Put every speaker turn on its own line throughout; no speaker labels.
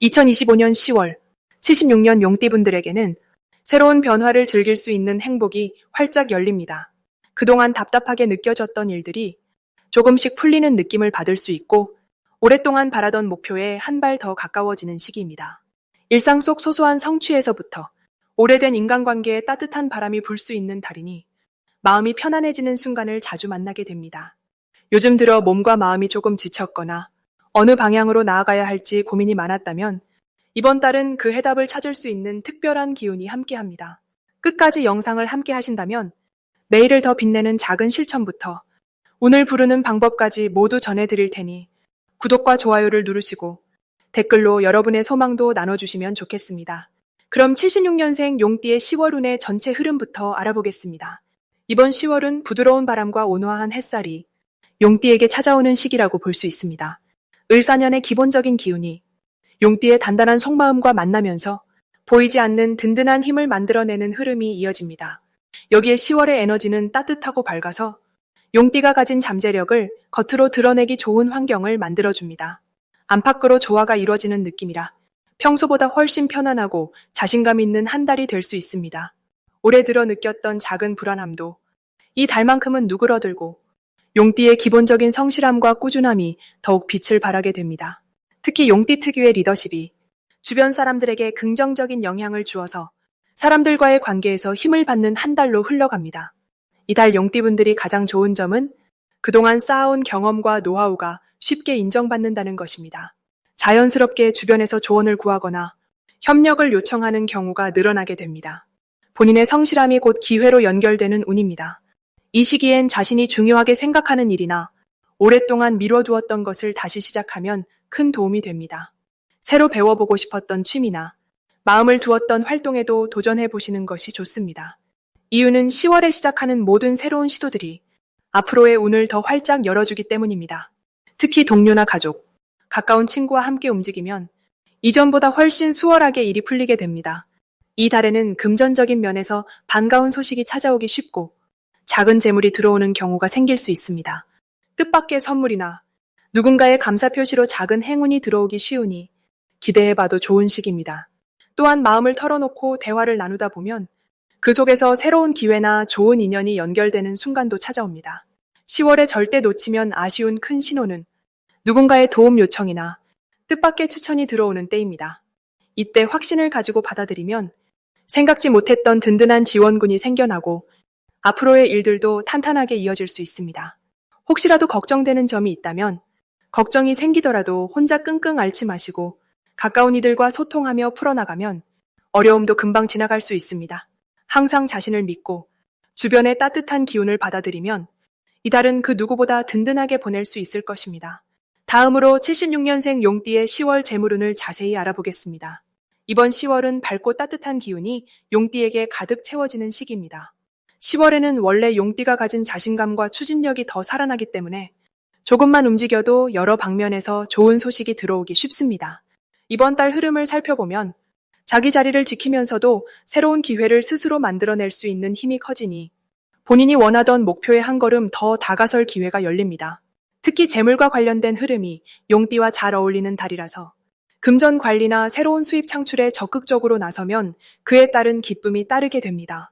2025년 10월, 76년 용띠분들에게는 새로운 변화를 즐길 수 있는 행복이 활짝 열립니다. 그동안 답답하게 느껴졌던 일들이 조금씩 풀리는 느낌을 받을 수 있고 오랫동안 바라던 목표에 한 발 더 가까워지는 시기입니다. 일상 속 소소한 성취에서부터 오래된 인간관계에 따뜻한 바람이 불 수 있는 달이니 마음이 편안해지는 순간을 자주 만나게 됩니다. 요즘 들어 몸과 마음이 조금 지쳤거나 어느 방향으로 나아가야 할지 고민이 많았다면 이번 달은 그 해답을 찾을 수 있는 특별한 기운이 함께합니다. 끝까지 영상을 함께 하신다면 내일을 더 빛내는 작은 실천부터 운을 부르는 방법까지 모두 전해드릴 테니 구독과 좋아요를 누르시고 댓글로 여러분의 소망도 나눠주시면 좋겠습니다. 그럼 76년생 용띠의 10월 운의 전체 흐름부터 알아보겠습니다. 이번 10월은 부드러운 바람과 온화한 햇살이 용띠에게 찾아오는 시기라고 볼 수 있습니다. 을사년의 기본적인 기운이 용띠의 단단한 속마음과 만나면서 보이지 않는 든든한 힘을 만들어내는 흐름이 이어집니다. 여기에 10월의 에너지는 따뜻하고 밝아서 용띠가 가진 잠재력을 겉으로 드러내기 좋은 환경을 만들어줍니다. 안팎으로 조화가 이루어지는 느낌이라 평소보다 훨씬 편안하고 자신감 있는 한 달이 될 수 있습니다. 올해 들어 느꼈던 작은 불안함도 이 달만큼은 누그러들고 용띠의 기본적인 성실함과 꾸준함이 더욱 빛을 발하게 됩니다. 특히 용띠 특유의 리더십이 주변 사람들에게 긍정적인 영향을 주어서 사람들과의 관계에서 힘을 받는 한 달로 흘러갑니다. 이달 용띠분들이 가장 좋은 점은 그동안 쌓아온 경험과 노하우가 쉽게 인정받는다는 것입니다. 자연스럽게 주변에서 조언을 구하거나 협력을 요청하는 경우가 늘어나게 됩니다. 본인의 성실함이 곧 기회로 연결되는 운입니다. 이 시기엔 자신이 중요하게 생각하는 일이나 오랫동안 미뤄두었던 것을 다시 시작하면 큰 도움이 됩니다. 새로 배워보고 싶었던 취미나 마음을 두었던 활동에도 도전해보시는 것이 좋습니다. 이유는 10월에 시작하는 모든 새로운 시도들이 앞으로의 운을 더 활짝 열어주기 때문입니다. 특히 동료나 가족, 가까운 친구와 함께 움직이면 이전보다 훨씬 수월하게 일이 풀리게 됩니다. 이 달에는 금전적인 면에서 반가운 소식이 찾아오기 쉽고 작은 재물이 들어오는 경우가 생길 수 있습니다. 뜻밖의 선물이나 누군가의 감사 표시로 작은 행운이 들어오기 쉬우니 기대해봐도 좋은 시기입니다. 또한 마음을 털어놓고 대화를 나누다 보면 그 속에서 새로운 기회나 좋은 인연이 연결되는 순간도 찾아옵니다. 10월에 절대 놓치면 아쉬운 큰 신호는 누군가의 도움 요청이나 뜻밖의 추천이 들어오는 때입니다. 이때 확신을 가지고 받아들이면 생각지 못했던 든든한 지원군이 생겨나고 앞으로의 일들도 탄탄하게 이어질 수 있습니다. 혹시라도 걱정되는 점이 있다면 걱정이 생기더라도 혼자 끙끙 앓지 마시고 가까운 이들과 소통하며 풀어나가면 어려움도 금방 지나갈 수 있습니다. 항상 자신을 믿고 주변의 따뜻한 기운을 받아들이면 이달은 그 누구보다 든든하게 보낼 수 있을 것입니다. 다음으로 76년생 용띠의 10월 재물운을 자세히 알아보겠습니다. 이번 10월은 밝고 따뜻한 기운이 용띠에게 가득 채워지는 시기입니다. 10월에는 원래 용띠가 가진 자신감과 추진력이 더 살아나기 때문에 조금만 움직여도 여러 방면에서 좋은 소식이 들어오기 쉽습니다. 이번 달 흐름을 살펴보면 자기 자리를 지키면서도 새로운 기회를 스스로 만들어낼 수 있는 힘이 커지니 본인이 원하던 목표에 한 걸음 더 다가설 기회가 열립니다. 특히 재물과 관련된 흐름이 용띠와 잘 어울리는 달이라서 금전 관리나 새로운 수입 창출에 적극적으로 나서면 그에 따른 기쁨이 따르게 됩니다.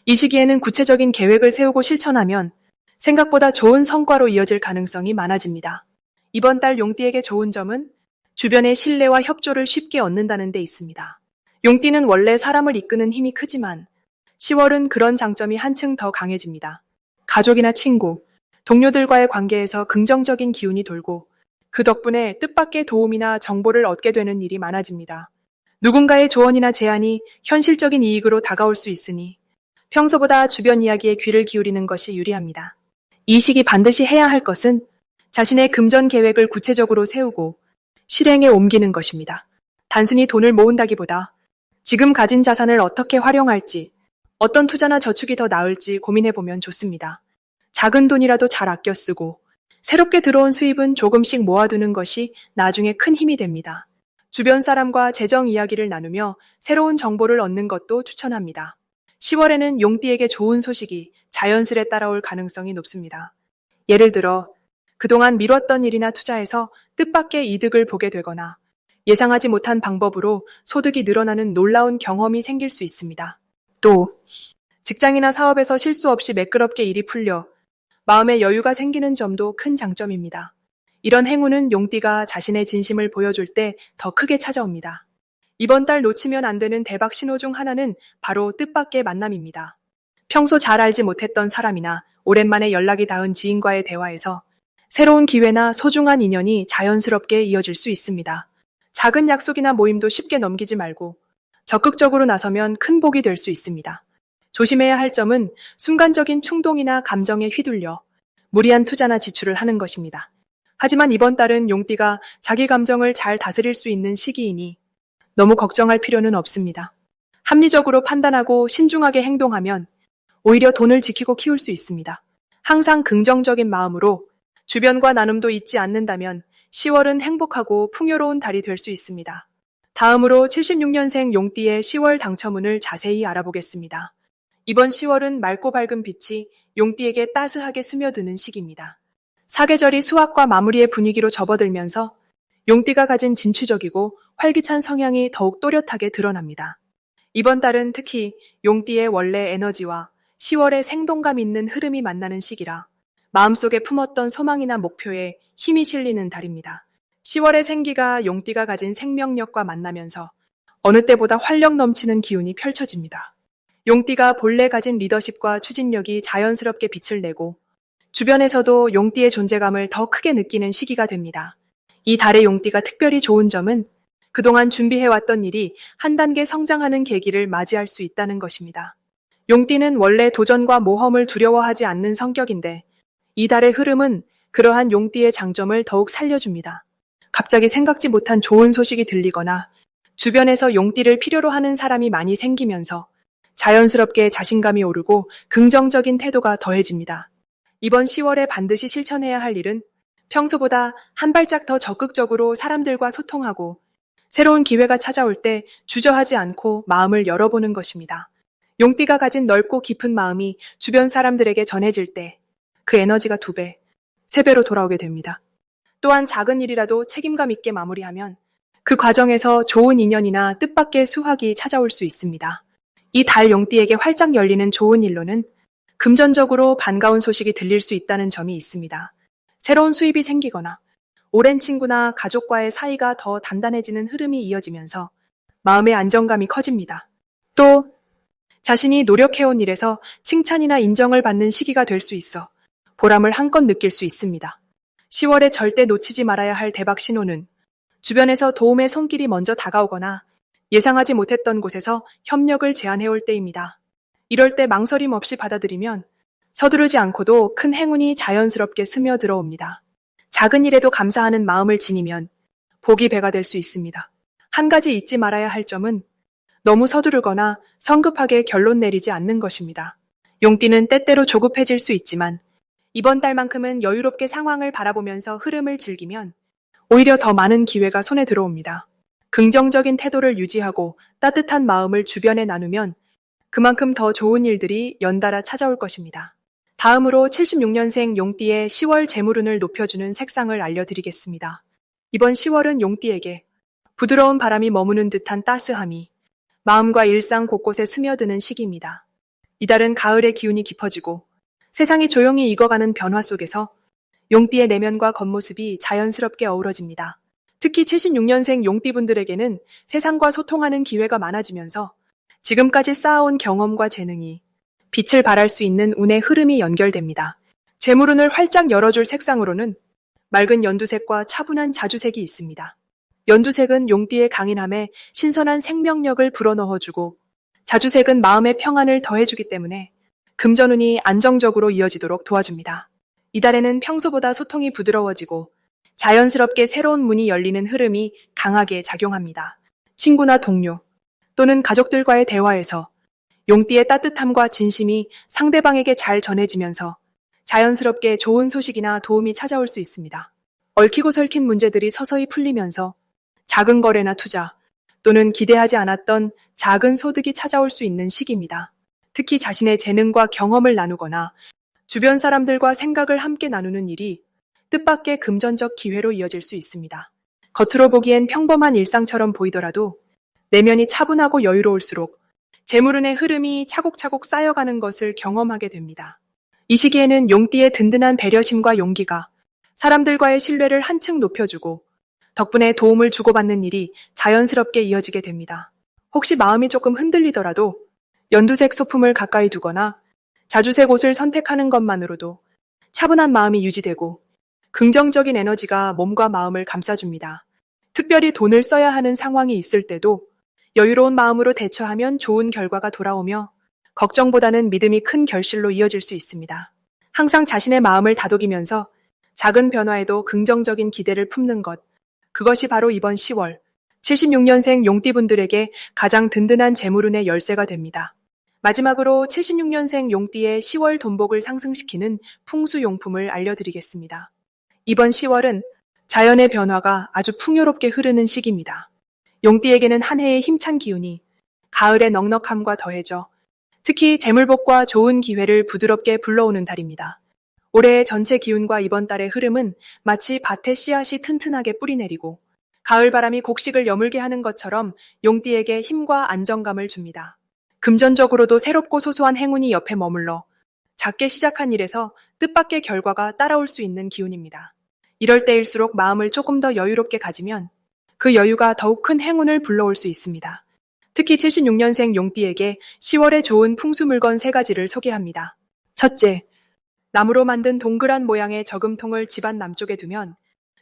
이 시기에는 구체적인 계획을 세우고 실천하면 생각보다 좋은 성과로 이어질 가능성이 많아집니다. 이번 달 용띠에게 좋은 점은 주변의 신뢰와 협조를 쉽게 얻는다는 데 있습니다. 용띠는 원래 사람을 이끄는 힘이 크지만 10월은 그런 장점이 한층 더 강해집니다. 가족이나 친구, 동료들과의 관계에서 긍정적인 기운이 돌고 그 덕분에 뜻밖의 도움이나 정보를 얻게 되는 일이 많아집니다. 누군가의 조언이나 제안이 현실적인 이익으로 다가올 수 있으니 평소보다 주변 이야기에 귀를 기울이는 것이 유리합니다. 이 시기 반드시 해야 할 것은 자신의 금전 계획을 구체적으로 세우고 실행에 옮기는 것입니다. 단순히 돈을 모은다기보다 지금 가진 자산을 어떻게 활용할지, 어떤 투자나 저축이 더 나을지 고민해보면 좋습니다. 작은 돈이라도 잘 아껴 쓰고 새롭게 들어온 수입은 조금씩 모아두는 것이 나중에 큰 힘이 됩니다. 주변 사람과 재정 이야기를 나누며 새로운 정보를 얻는 것도 추천합니다. 10월에는 용띠에게 좋은 소식이 자연스레 따라올 가능성이 높습니다. 예를 들어 그동안 미뤘던 일이나 투자에서 뜻밖의 이득을 보게 되거나 예상하지 못한 방법으로 소득이 늘어나는 놀라운 경험이 생길 수 있습니다. 또, 직장이나 사업에서 실수 없이 매끄럽게 일이 풀려 마음의 여유가 생기는 점도 큰 장점입니다. 이런 행운은 용띠가 자신의 진심을 보여줄 때 더 크게 찾아옵니다. 이번 달 놓치면 안 되는 대박 신호 중 하나는 바로 뜻밖의 만남입니다. 평소 잘 알지 못했던 사람이나 오랜만에 연락이 닿은 지인과의 대화에서 새로운 기회나 소중한 인연이 자연스럽게 이어질 수 있습니다. 작은 약속이나 모임도 쉽게 넘기지 말고 적극적으로 나서면 큰 복이 될 수 있습니다. 조심해야 할 점은 순간적인 충동이나 감정에 휘둘려 무리한 투자나 지출을 하는 것입니다. 하지만 이번 달은 용띠가 자기 감정을 잘 다스릴 수 있는 시기이니 너무 걱정할 필요는 없습니다. 합리적으로 판단하고 신중하게 행동하면 오히려 돈을 지키고 키울 수 있습니다. 항상 긍정적인 마음으로 주변과 나눔도 잊지 않는다면 10월은 행복하고 풍요로운 달이 될 수 있습니다. 다음으로 76년생 용띠의 10월 당첨운을 자세히 알아보겠습니다. 이번 10월은 맑고 밝은 빛이 용띠에게 따스하게 스며드는 시기입니다. 사계절이 수확과 마무리의 분위기로 접어들면서 용띠가 가진 진취적이고 활기찬 성향이 더욱 또렷하게 드러납니다. 이번 달은 특히 용띠의 원래 에너지와 10월의 생동감 있는 흐름이 만나는 시기라 마음속에 품었던 소망이나 목표에 힘이 실리는 달입니다. 10월의 생기가 용띠가 가진 생명력과 만나면서 어느 때보다 활력 넘치는 기운이 펼쳐집니다. 용띠가 본래 가진 리더십과 추진력이 자연스럽게 빛을 내고 주변에서도 용띠의 존재감을 더 크게 느끼는 시기가 됩니다. 이 달의 용띠가 특별히 좋은 점은 그동안 준비해왔던 일이 한 단계 성장하는 계기를 맞이할 수 있다는 것입니다. 용띠는 원래 도전과 모험을 두려워하지 않는 성격인데 이 달의 흐름은 그러한 용띠의 장점을 더욱 살려줍니다. 갑자기 생각지 못한 좋은 소식이 들리거나 주변에서 용띠를 필요로 하는 사람이 많이 생기면서 자연스럽게 자신감이 오르고 긍정적인 태도가 더해집니다. 이번 10월에 반드시 실천해야 할 일은 평소보다 한 발짝 더 적극적으로 사람들과 소통하고 새로운 기회가 찾아올 때 주저하지 않고 마음을 열어보는 것입니다. 용띠가 가진 넓고 깊은 마음이 주변 사람들에게 전해질 때 그 에너지가 2배, 3배로 돌아오게 됩니다. 또한 작은 일이라도 책임감 있게 마무리하면 그 과정에서 좋은 인연이나 뜻밖의 수확이 찾아올 수 있습니다. 이 달 용띠에게 활짝 열리는 좋은 일로는 금전적으로 반가운 소식이 들릴 수 있다는 점이 있습니다. 새로운 수입이 생기거나 오랜 친구나 가족과의 사이가 더 단단해지는 흐름이 이어지면서 마음의 안정감이 커집니다. 또 자신이 노력해온 일에서 칭찬이나 인정을 받는 시기가 될 수 있어 보람을 한껏 느낄 수 있습니다. 10월에 절대 놓치지 말아야 할 대박 신호는 주변에서 도움의 손길이 먼저 다가오거나 예상하지 못했던 곳에서 협력을 제안해올 때입니다. 이럴 때 망설임 없이 받아들이면 서두르지 않고도 큰 행운이 자연스럽게 스며들어옵니다. 작은 일에도 감사하는 마음을 지니면 복이 배가 될 수 있습니다. 한 가지 잊지 말아야 할 점은 너무 서두르거나 성급하게 결론 내리지 않는 것입니다. 용띠는 때때로 조급해질 수 있지만 이번 달만큼은 여유롭게 상황을 바라보면서 흐름을 즐기면 오히려 더 많은 기회가 손에 들어옵니다. 긍정적인 태도를 유지하고 따뜻한 마음을 주변에 나누면 그만큼 더 좋은 일들이 연달아 찾아올 것입니다. 다음으로 76년생 용띠의 10월 재물운을 높여주는 색상을 알려드리겠습니다. 이번 10월은 용띠에게 부드러운 바람이 머무는 듯한 따스함이 마음과 일상 곳곳에 스며드는 시기입니다. 이달은 가을의 기운이 깊어지고 세상이 조용히 익어가는 변화 속에서 용띠의 내면과 겉모습이 자연스럽게 어우러집니다. 특히 76년생 용띠분들에게는 세상과 소통하는 기회가 많아지면서 지금까지 쌓아온 경험과 재능이 빛을 발할 수 있는 운의 흐름이 연결됩니다. 재물운을 활짝 열어줄 색상으로는 맑은 연두색과 차분한 자주색이 있습니다. 연두색은 용띠의 강인함에 신선한 생명력을 불어넣어주고 자주색은 마음의 평안을 더해주기 때문에 금전운이 안정적으로 이어지도록 도와줍니다. 이달에는 평소보다 소통이 부드러워지고 자연스럽게 새로운 문이 열리는 흐름이 강하게 작용합니다. 친구나 동료 또는 가족들과의 대화에서 용띠의 따뜻함과 진심이 상대방에게 잘 전해지면서 자연스럽게 좋은 소식이나 도움이 찾아올 수 있습니다. 얽히고 설킨 문제들이 서서히 풀리면서 작은 거래나 투자 또는 기대하지 않았던 작은 소득이 찾아올 수 있는 시기입니다. 특히 자신의 재능과 경험을 나누거나 주변 사람들과 생각을 함께 나누는 일이 뜻밖의 금전적 기회로 이어질 수 있습니다. 겉으로 보기엔 평범한 일상처럼 보이더라도 내면이 차분하고 여유로울수록 재물운의 흐름이 차곡차곡 쌓여가는 것을 경험하게 됩니다. 이 시기에는 용띠의 든든한 배려심과 용기가 사람들과의 신뢰를 한층 높여주고 덕분에 도움을 주고받는 일이 자연스럽게 이어지게 됩니다. 혹시 마음이 조금 흔들리더라도 연두색 소품을 가까이 두거나 자주색 옷을 선택하는 것만으로도 차분한 마음이 유지되고 긍정적인 에너지가 몸과 마음을 감싸줍니다. 특별히 돈을 써야 하는 상황이 있을 때도 여유로운 마음으로 대처하면 좋은 결과가 돌아오며 걱정보다는 믿음이 큰 결실로 이어질 수 있습니다. 항상 자신의 마음을 다독이면서 작은 변화에도 긍정적인 기대를 품는 것, 그것이 바로 이번 10월 76년생 용띠분들에게 가장 든든한 재물운의 열쇠가 됩니다. 마지막으로 76년생 용띠의 10월 돈복을 상승시키는 풍수용품을 알려드리겠습니다. 이번 10월은 자연의 변화가 아주 풍요롭게 흐르는 시기입니다. 용띠에게는 한 해의 힘찬 기운이 가을의 넉넉함과 더해져 특히 재물복과 좋은 기회를 부드럽게 불러오는 달입니다. 올해의 전체 기운과 이번 달의 흐름은 마치 밭에 씨앗이 튼튼하게 뿌리내리고 가을 바람이 곡식을 여물게 하는 것처럼 용띠에게 힘과 안정감을 줍니다. 금전적으로도 새롭고 소소한 행운이 옆에 머물러 작게 시작한 일에서 뜻밖의 결과가 따라올 수 있는 기운입니다. 이럴 때일수록 마음을 조금 더 여유롭게 가지면 그 여유가 더욱 큰 행운을 불러올 수 있습니다. 특히 76년생 용띠에게 10월에 좋은 풍수물건 3가지를 소개합니다. 첫째, 나무로 만든 동그란 모양의 저금통을 집안 남쪽에 두면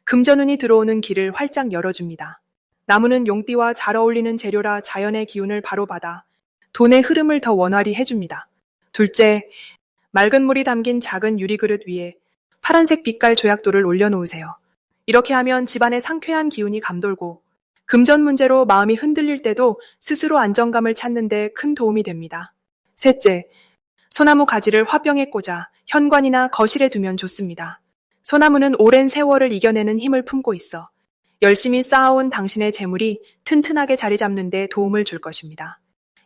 금전운이 들어오는 길을 활짝 열어줍니다. 나무는 용띠와 잘 어울리는 재료라 자연의 기운을 바로 받아 돈의 흐름을 더 원활히 해줍니다. 둘째, 맑은 물이 담긴 작은 유리그릇 위에 파란색 빛깔 조약돌을 올려놓으세요. 이렇게 하면 집안의 상쾌한 기운이 감돌고 금전 문제로 마음이 흔들릴 때도 스스로 안정감을 찾는 데 큰 도움이 됩니다. 셋째, 소나무 가지를 화병에 꽂아 현관이나 거실에 두면 좋습니다. 소나무는 오랜 세월을 이겨내는 힘을 품고 있어 열심히 쌓아온 당신의 재물이 튼튼하게 자리 잡는 데 도움을 줄 것입니다.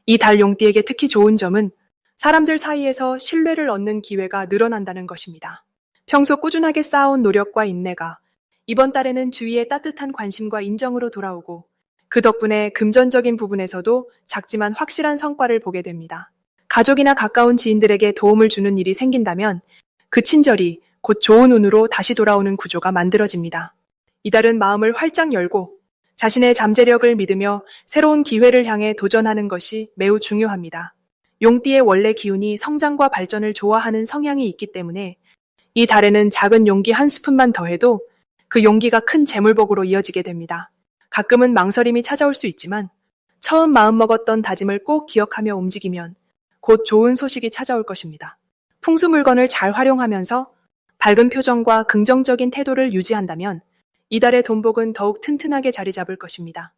이 달 용띠에게 특히 좋은 점은 사람들 사이에서 신뢰를 얻는 기회가 늘어난다는 것입니다. 평소 꾸준하게 쌓아온 노력과 인내가 이번 달에는 주위의 따뜻한 관심과 인정으로 돌아오고 그 덕분에 금전적인 부분에서도 작지만 확실한 성과를 보게 됩니다. 가족이나 가까운 지인들에게 도움을 주는 일이 생긴다면 그 친절이 곧 좋은 운으로 다시 돌아오는 구조가 만들어집니다. 이달은 마음을 활짝 열고 자신의 잠재력을 믿으며 새로운 기회를 향해 도전하는 것이 매우 중요합니다. 용띠의 원래 기운이 성장과 발전을 좋아하는 성향이 있기 때문에 이 달에는 작은 용기 한 스푼만 더해도 그 용기가 큰 재물복으로 이어지게 됩니다. 가끔은 망설임이 찾아올 수 있지만 처음 마음먹었던 다짐을 꼭 기억하며 움직이면 곧 좋은 소식이 찾아올 것입니다. 풍수 물건을 잘 활용하면서 밝은 표정과 긍정적인 태도를 유지한다면 이달의 돈복은 더욱 튼튼하게 자리 잡을 것입니다.